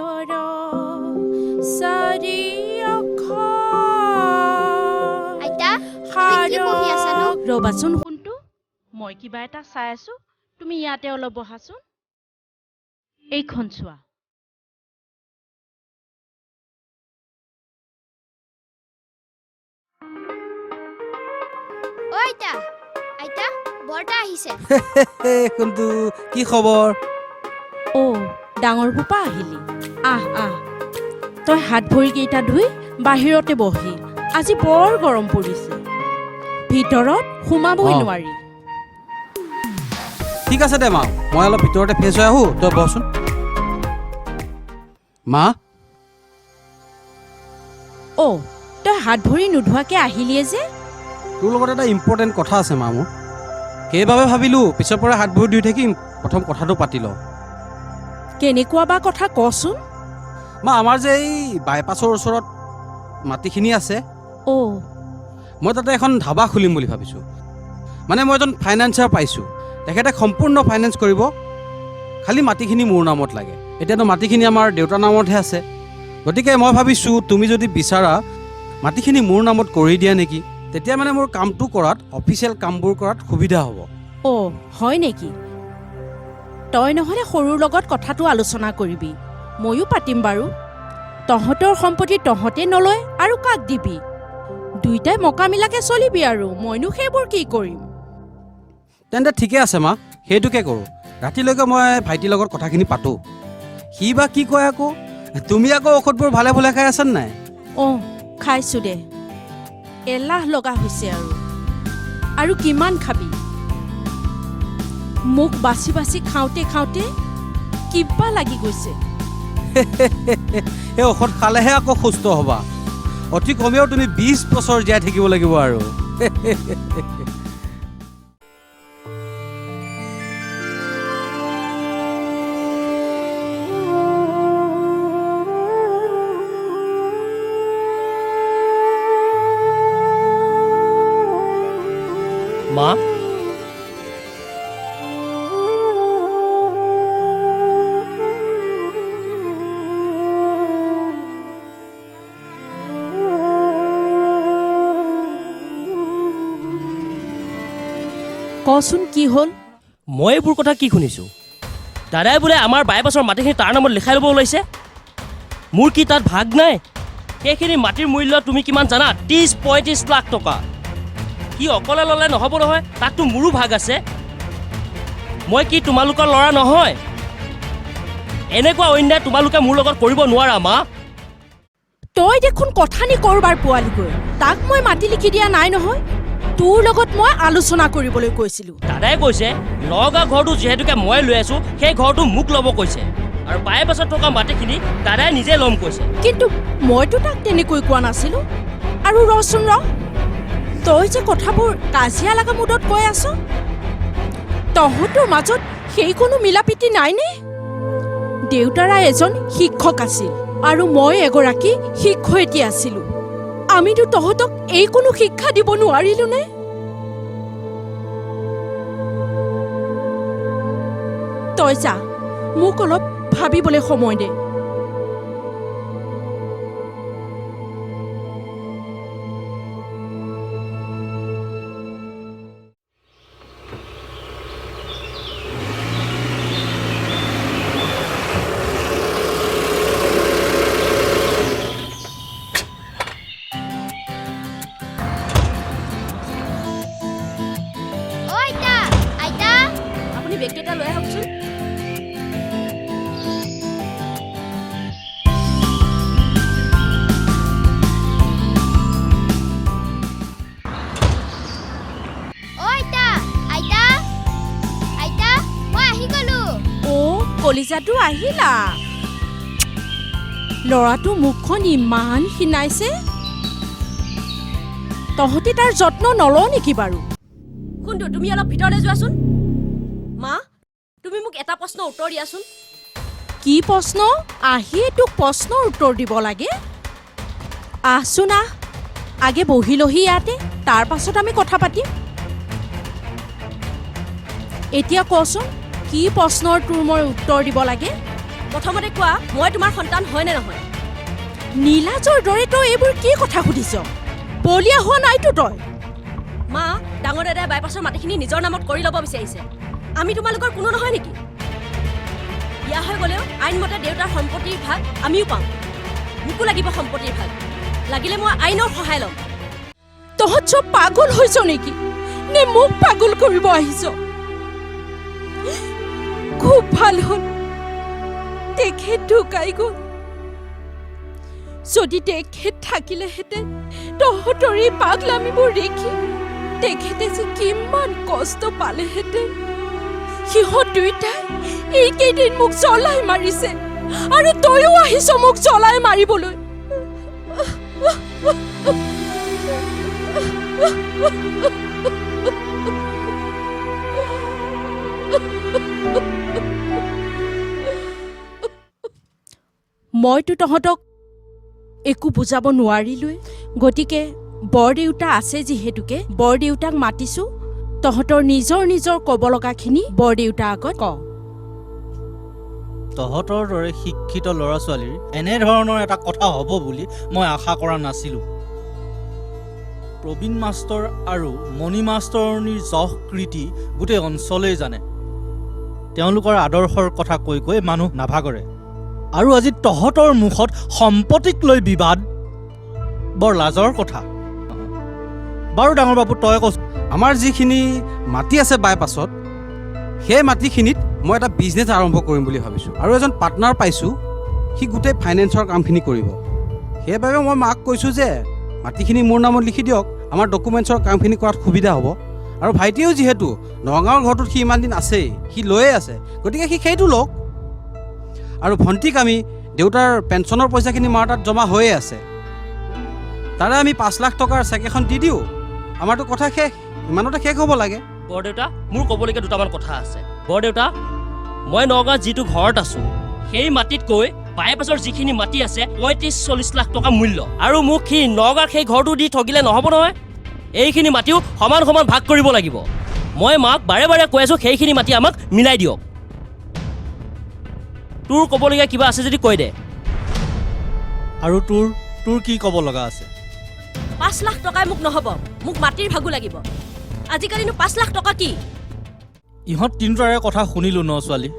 ভিতৰ চাৰি আইতা তুমি কি পঢ়ি আছানো? ৰবাচোন শুনটো মই কিবা এটা চাই আছো তুমি ইয়াতে অলপ বহাচোন এইখন চোৱা ও আইতা আইতা বৰটা আহিছে কোনটো কি খবৰ অ ডাঙৰ পুপা আহিলি আহ তই হাত ভৰিকেইটা ধুই বাহিৰতে বহি আজি বৰ গৰম পৰিছে ভিতৰত সোমাবই নোৱাৰি ঠিক আছে দে মা মই অলপ ভিতৰতে ফ্ৰেছ হৈ আহোঁ তই বহচোন মা অ তই হাত ভৰি নোধোৱাকৈ আহিলিয়ে যে তোৰ লগত এটা ইম্পৰ্টেণ্ট কথা আছে মা মোৰ সেইবাবে ভাবিলোঁ পিছৰ পৰা হাত ভৰি ধুই থাকিম প্ৰথম কথাটো পাতি লওঁ কেনেকুৱা বা কথা কচোন মা আমাৰ যে এই বাইপাছৰ ওচৰত মাটিখিনি আছে অ মই তাতে এখন ধাবা খুলিম বুলি ভাবিছোঁ মানে মই এজন ফাইনেন্সাৰ পাইছোঁ তেখেতে সম্পূৰ্ণ ফাইনেন্স কৰিব খালি মাটিখিনি মোৰ নামত লাগে এতিয়াতো মাটিখিনি আমাৰ দেউতাৰ নামতহে আছে গতিকে মই ভাবিছোঁ তুমি যদি বিচাৰা মাটিখিনি মোৰ নামত কৰি দিয়া নেকি তেতিয়া মানে মোৰ কামটো কৰাত অফিচিয়েল কামবোৰ কৰাত সুবিধা হ'ব অ হয় নেকি তই নহ'লে সৰুৰ লগত কথাটো আলোচনা কৰিবি ময়ো পাতিম বাৰু তহঁতৰ সম্পত্তি তহঁতে নলয় আৰু কাক দিবি দুইটাই মকামিলাকে চলিবি আৰু মইনো সেইবোৰ কি কৰিম তেন্তে ঠিকে আছে মা সেইটোকে কৰোঁ ৰাতিলৈকে মই ভাইটিৰ লগত কথাখিনি পাতোঁ সি বা কি কয় আকৌ তুমি আকৌ ঔষধবোৰ ভালে ভালে খাই আছা নাই অঁ খাইছোঁ দে এলাহ লগা হৈছে আৰু কিমান খাবি মোক বাছি বাছি খাওঁতে কিবা লাগি গৈছে সেই ঔষধ খালেহে আকৌ সুস্থ হ'বা অতি কমেও তুমি 20 বছৰ জীয়াই থাকিব লাগিব আৰু মা কচোন কি হ'ল মই এইবোৰ কথা কি শুনিছোঁ দাদাই বোলে আমাৰ বাইপাছৰ মাটিখিনি তাৰ নামত লিখাই ল'ব ওলাইছে মোৰ কি তাত ভাগ নাই সেইখিনি মাটিৰ মূল্য তুমি কিমান জানা 30-35 লাখ টকা কি অকলে ল'লে নহ'ব নহয় তাততো মোৰো ভাগ আছে মই কি তোমালোকৰ ল'ৰা নহয় এনেকুৱা অন্যায় তোমালোকে মোৰ লগত কৰিব নোৱাৰা মা তই দেখোন কথানি কৰবাৰ পোৱালিগৈ তাক মই মাটি লিখি দিয়া নাই নহয় তোৰ লগত মই আলোচনা কৰিবলৈ কৈছিলোঁ দাদাই কৈছে লগা ঘৰটো যিহেতুকে মই লৈ আছোঁ সেই ঘৰটো মোক ল'ব কৈছে আৰু বাইপাছত থকা মাটিখিনি দাদাই নিজে ল'ম কৈছে কিন্তু মইতো তাক তেনেকৈ কোৱা নাছিলোঁ আৰু ৰচোন তই যে কথাবোৰ কাজিয়া লগা মুডত কৈ আছ তহঁতৰ মাজত সেই কোনো মিলাপ্ৰীতি নাইনে দেউতাৰা এজন শিক্ষক আছিল আৰু মই এগৰাকী শিক্ষয়িত্ৰী আছিলোঁ আমিতো তহঁতক এই কোনো শিক্ষা দিব নোৱাৰিলোঁ নে তই যা মোক অলপ ভাবিবলৈ সময় দে বেগকেইটা লৈ আহকচোন কলিজাটো আহিলা ল'ৰাটো মুখখন ইমান খিনাইছে তহঁতে তাৰ যত্ন নলওঁ নেকি বাৰু কোনটো তুমি অলপ ভিতৰলৈ যোৱাচোন মা তুমি মোক এটা প্ৰশ্নৰ উত্তৰ দিয়াচোন কি প্ৰশ্ন আহিয়ে তোক প্ৰশ্নৰ উত্তৰ দিব লাগে আহচোন আহ আগে বহি লহি ইয়াতে তাৰ পাছত আমি কথা পাতিম এতিয়া কচোন কি প্ৰশ্নৰ তোৰ মই উত্তৰ দিব লাগে প্ৰথমতে কোৱা মই তোমাৰ সন্তান হয় নে নহয় নীলাজৰ দৰে তই এইবোৰ কি কথা সুধিছ বলিয়া হোৱা নাইতো তই মা ডাঙৰ দাদাই বাইপাছৰ মাটিখিনি নিজৰ নামত কৰি ল'ব বিচাৰিছে আমি তোমালোকৰ কোনো নহয় নেকি বিয়া হৈ গ'লেও আইনমতে দেউতাৰ সম্পত্তিৰ ভাগ আমিও পাওঁ মোকো লাগিব সম্পত্তিৰ ভাগ লাগিলে মই আইনৰ সহায় ল'ম তহঁত চব পাগল হৈছ নেকি নে মোক পাগল কৰিব আহিছ খুব ভাল হ'ল তেখেত ঢুকাই গ'ল যদি তেখেত থাকিলেহেঁতেন তহঁতৰ এই পাগলামিবোৰ দেখি তেখেতে যে কিমান কষ্ট পালেহেঁতেন সিহঁত দুইটাই এইকেইদিন মোক জ্বলাই মাৰিছে আৰু তয়ো আহিছ মোক জ্বলাই মাৰিবলৈ মইতো তহঁতক একো বুজাব নোৱাৰিলোৱে গতিকে বৰদেউতা আছে যিহেতুকে বৰদেউতাক মাতিছোঁ তহঁতৰ নিজৰ নিজৰ ক'ব লগাখিনি বৰদেউতাৰ আগত ক তহঁতৰ দৰে শিক্ষিত ল'ৰা ছোৱালীৰ এনেধৰণৰ এটা কথা হ'ব বুলি মই আশা কৰা নাছিলোঁ প্ৰবীণ মাষ্টৰ আৰু মণি মাষ্টৰণীৰ যশ কৃতি গোটেই অঞ্চলেই জানে তেওঁলোকৰ আদৰ্শৰ কথা কৈ কৈ মানুহ নাভাগৰে আৰু আজি তহঁতৰ মুখত সম্পত্তিক লৈ বিবাদ বৰ লাজৰ কথা বাৰু ডাঙৰ বাবু তই কৈছ আমাৰ যিখিনি মাটি আছে বাইপাছত সেই মাটিখিনিত মই এটা বিজনেছ আৰম্ভ কৰিম বুলি ভাবিছোঁ আৰু এজন পাৰ্টনাৰ পাইছোঁ সি গোটেই ফাইনেন্সৰ কামখিনি কৰিব সেইবাবে মই মাক কৈছোঁ যে মাটিখিনি মোৰ নামত লিখি দিয়ক আমাৰ ডকুমেণ্টছৰ কামখিনি কৰাত সুবিধা হ'ব আৰু ভাইটিয়েও যিহেতু নগাঁৱৰ ঘৰটোত সি ইমান দিন আছেই সি লৈয়ে আছে গতিকে সি সেইটো লওক আৰু ভণ্টিক আমি দেউতাৰ পেঞ্চনৰ পইচাখিনি মাৰ তাত জমা হৈয়ে আছে তাৰে আমি 5 লাখ টকাৰ চেক এখন দি দিওঁ আমাৰতো কথা শেষ ইমানতে শেষ হ'ব লাগে বৰদেউতা মোৰ ক'বলগীয়া দুটামান কথা আছে বৰদেউতা মই নগাঁৱত যিটো ঘৰত আছোঁ সেই মাটিতকৈ বাইপাছৰ যিখিনি মাটি আছে 35-40 লাখ টকা মূল্য আৰু মোক সি নগাঁৱত সেই ঘৰটো দি ঠগিলে নহ'ব নহয় এইখিনি মাটিও সমান সমান ভাগ কৰিব লাগিব মই মাক বাৰে বাৰে কৈ আছোঁ সেইখিনি মাটি আমাক মিলাই দিয়ক তোৰ ক'বলগীয়া কিবা আছে যদি কৈ দে আৰু তোৰ কি ক'ব লগা আছে 5 লাখ টকাই মোক নহ'ব মোক মাটিৰ ভাগো লাগিব আজিকালিনো 5 লাখ টকা কি ইহঁত তিনিটাৰে কথা শুনিলোঁ ন ছোৱালী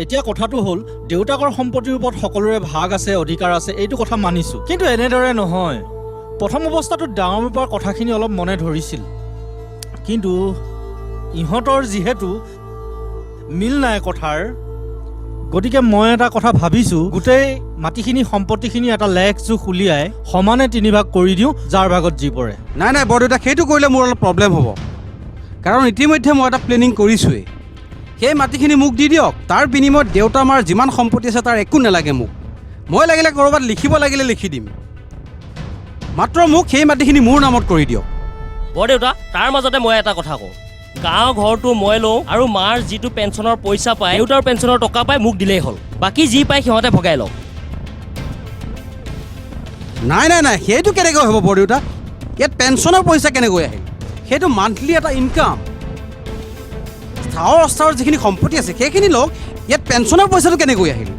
এতিয়া কথাটো হ'ল দেউতাকৰ সম্পত্তিৰ ওপৰত সকলোৰে ভাগ আছে অধিকাৰ আছে এইটো কথা মানিছোঁ কিন্তু এনেদৰে নহয় প্ৰথম অৱস্থাটোত ডাঙৰ বাপাৰ কথাখিনি অলপ মনে ধৰিছিল কিন্তু ইহঁতৰ যিহেতু মিল নাই কথাৰ গতিকে মই এটা কথা ভাবিছোঁ গোটেই মাটিখিনি সম্পত্তিখিনি এটা লেখ জোখ উলিয়াই সমানে 3 ভাগ কৰি দিওঁ যাৰ ভাগত যি পৰে নাই নাই বৰদেউতা সেইটো কৰিলে মোৰ অলপ প্ৰব্লেম হ'ব কাৰণ ইতিমধ্যে মই এটা প্লেনিং কৰিছোঁৱেই সেই মাটিখিনি মোক দি দিয়ক তাৰ বিনিময়ত দেউতা মাৰ যিমান সম্পত্তি আছে তাৰ একো নালাগে মোক মই লাগিলে ক'ৰবাত লিখিব লাগিলে লিখি দিম মাত্ৰ মোক সেই মাটিখিনি মোৰ নামত কৰি দিয়ক বৰদেউতা তাৰ মাজতে মই এটা কথা কওঁ গাঁও ঘৰটো মই লওঁ আৰু মাৰ যিটো পেঞ্চনৰ পইচা পায় দেউতাৰ পেঞ্চনৰ টকা পায় মোক দিলেই হ'ল বাকী যি পায় সিহঁতে ভগাই লওক নাই নাই নাই সেইটো কেনেকৈ হ'ব বৰদেউতা ইয়াত পেঞ্চনৰ পইচা কেনেকৈ আহিল সেইটো মান্থলি এটা ইনকাম স্থাৱৰ অস্থাৱৰ যিখিনি সম্পত্তি আছে সেইখিনি লওক ইয়াত পেঞ্চনৰ পইচাটো কেনেকৈ আহিল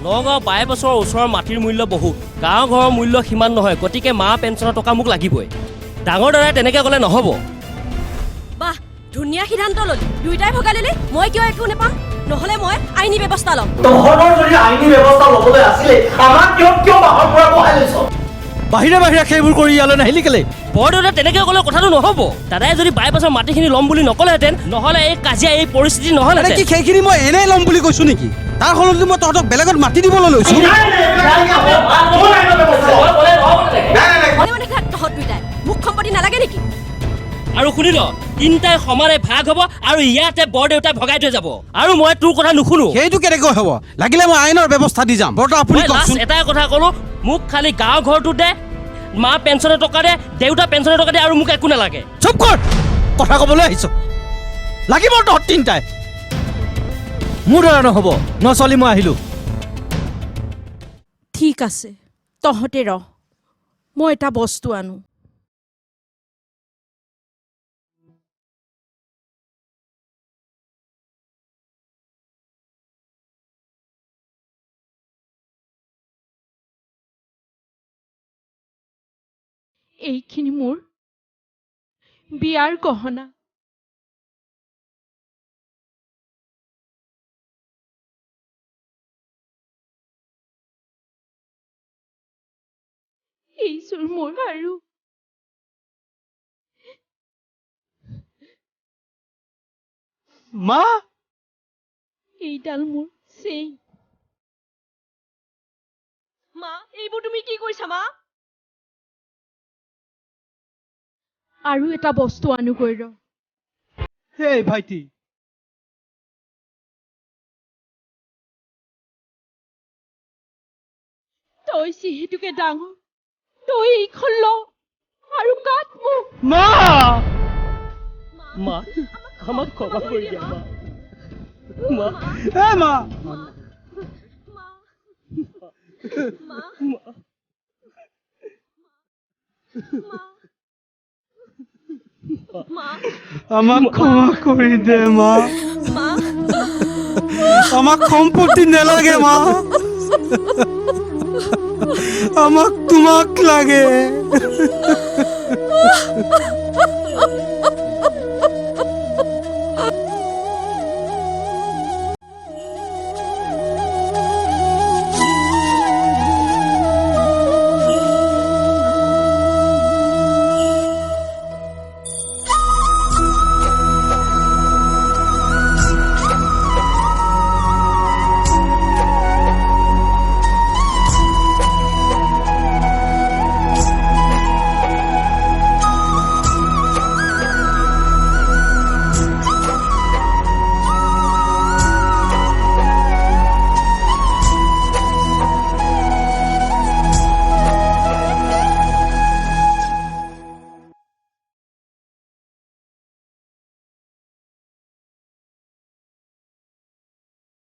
নগাঁও বাইপাছৰ ওচৰৰ মাটিৰ মূল্য বহুত গাঁও ঘৰৰ মূল্য সিমান নহয় গতিকে মা পেঞ্চনৰ টকা মোক লাগিবই ডাঙৰ দাদাই তেনেকৈ ক'লে নহ'ব বাহ ধুনীয়া সিদ্ধান্ত ল'লি দুইটাই ভগাই ল'লি মই কিয় একো নাপাম নহ'লে মই আইনী ব্যৱস্থা ল'ম তহঁতৰ যদি আইনী ব্যৱস্থা ল'বলৈ আছিলে আমাক কিয় বাহৰ পৰা বহাই লৈছ বাহিৰে বাহিৰে সেইবোৰ কৰি ইয়ালৈ নাহিলি কেলে বৰদেউতা তেনেকৈ ক'লে কথাটো নহ'ব দাদাই যদি বাইপাছৰ মাটিখিনি ল'ম বুলি নক'লেহেঁতেন নহ'লে এই কাজিয়া এই পৰিস্থিতি মানে নহ'লেহেঁতেন কি সেইখিনি মই এনেই ল'ম বুলি কৈছোঁ নেকি তাৰ সলনি মই তহঁতক বেলেগত মাতি দিবলৈ লৈছোঁ মনে মনে থাক তহঁত দুইটাই মোক সম্পত্তি নালাগে নেকি আৰু শুনি ল তিনিটাই সমানে ভাগ হ'ব আৰু ইয়াতে বৰদেউতাই ভগাই থৈ যাব আৰু মই তোৰ কথা নুশুনো সেইটো কেনেকৈ হ'ব লাগিলে মই আইনৰ ব্যৱস্থা দি যাম বৰতা আপুনি মই লাষ্ট কওকচোন এটাই কথা ক'লো মোক খালি গাঁও ঘৰটো দে মা পেঞ্চনৰ টকা দে দেউতা পেঞ্চনৰ টকা দে আৰু মোক একো নালাগে চুপ কৰ কথা ক'বলৈ আহিছ লাগিব তহঁত তিনিটাই মোৰ দ্বাৰা নহ'ব ন ছোৱালী মই আহিলোঁ ঠিক আছে তহঁতে ৰহ মই এটা বস্তু আনো এইখিনি মোৰ বিয়াৰ গহনা। এইযোৰ মোৰ আৰু মা এইডাল মোৰ চেইন। মা এইবোৰ তুমি কি কৰিছা মা? আৰু এটা বস্তু আনোগৈ ৰ। হেই ভাইটি তই যিহেতুকে ডাঙৰ, তই এইখন ল আৰু কাট মোক। মা মা আমাক ক্ষমা কৰি দিয়া মা। মা এ মা আমাক ক্ষমা কৰি দে মা। আমাক সম্পত্তি নালাগে মা, আমাক তোমাক লাগে।